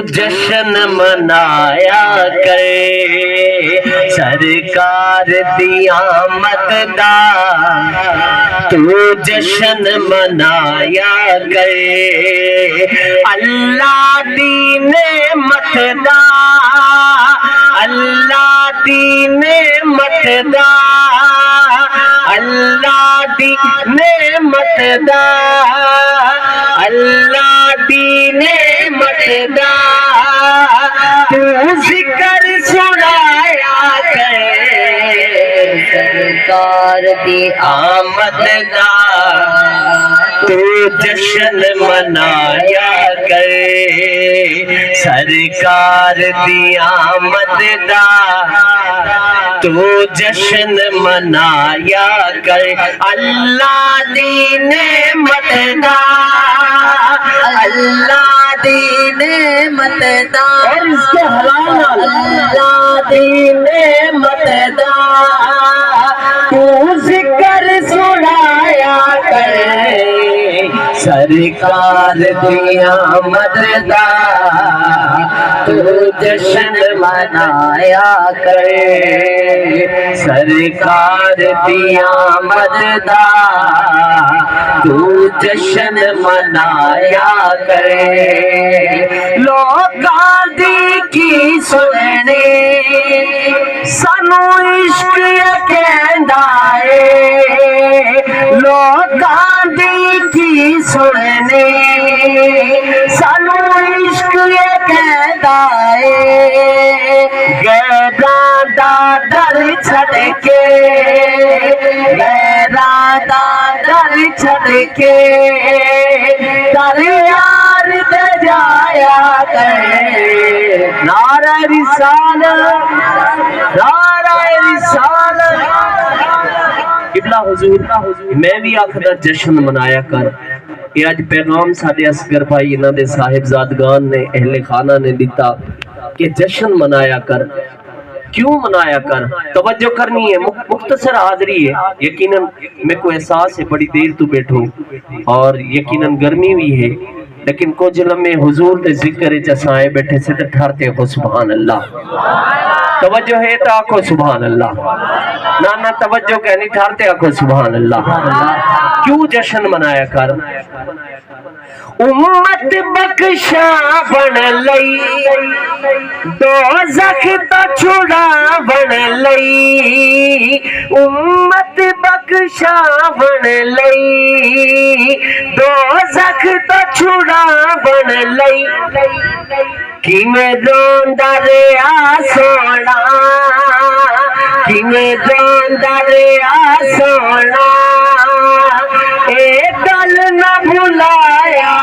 جشن منایا کرے سرکار دی آمد دا تو جشن منایا کرے اللہ دی نعمت دا اللہ دی نعمت دا اللہ دی نعمت دا اللہ دی نعمت دا تو ذکر سنایا کرے سرکار دی آمد دا تو جشن منایا کرے سرکار دی آمد دا تو جشن منایا کرے اللہ دی نعمت دا اللہ دی نعمت دا اللہ دی نعمت دا تو ذکر سنایا کرے سرکار دی آمد دا تو جشن منایا کرے سرکار دی آمد دا تو جشن منایا کرے لوکاں دی کی سننے سانو عشق کہندا اے لوکاں دی کی سننے سانو عشق کہندا اے غیراں دا ڈر چھڈ کے غیراں دا ڈر چھڈ کے در یار دے جایا کرے نعرہ رسالت نعرہ رسالت قبلہ حضور میں بھی آخدا جشن منایا کر یہ آج پیغام ساڈے اصغر بھائی انہاں دے صاحبزادگان نے اہل خانہ نے دیتا کہ جشن منایا کر کیوں منایا کر توجہ کرنی ہے مختصر حاضری ہے یقیناً میں کو احساس ہے بڑی دیر تو بیٹھوں اور یقیناً گرمی بھی ہے لیکن کچھ لمحے حضور دے ذکر چسائے بیٹھے سے تے ٹھہرتے ہو سبحان اللہ توجہ ہے تو آکھو سبحان اللہ نانا توجہ کہنی ٹھہرتے آکھو سبحان اللہ کیوں جشن منایا کر امت بخشا بن لئی دوزخ تو چھڑا بن لئی امت بخشا بن لئی دوزخ تو چھڑا بن لئی کیویں روندا رہیا سونا کیویں روندا رہیا سونا اے گل نہ بھلایا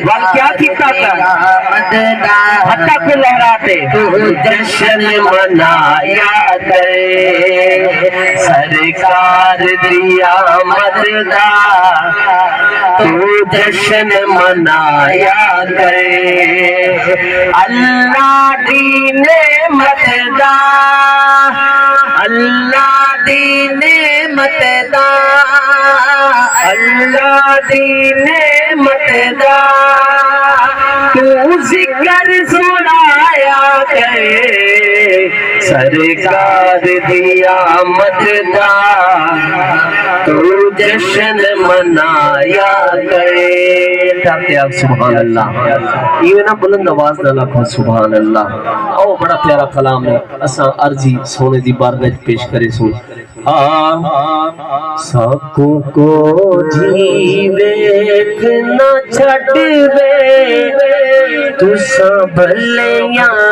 وال کیا کیتا حتیٰ کو لہراتے جشن منایا کرے سرکار دی آمد دا تو جشن منایا کرے اللہ دی نعمت دا اللہ دی نعمت دا اللہ دی نعمت دا تو ذکر سنایا کرے سرکار دی آمد دا تو جشن منایا کرے ٹھاکتے آپ سبحان اللہ یہ نا بلند آواز نہ لکھو سبحان اللہ او بڑا پیارا کلام ہے اساں عرضی سونے دی بارگاہ پیش کرے سن سکوں کو جی ویکھ نہ چھڈ وے تساں بھلیاں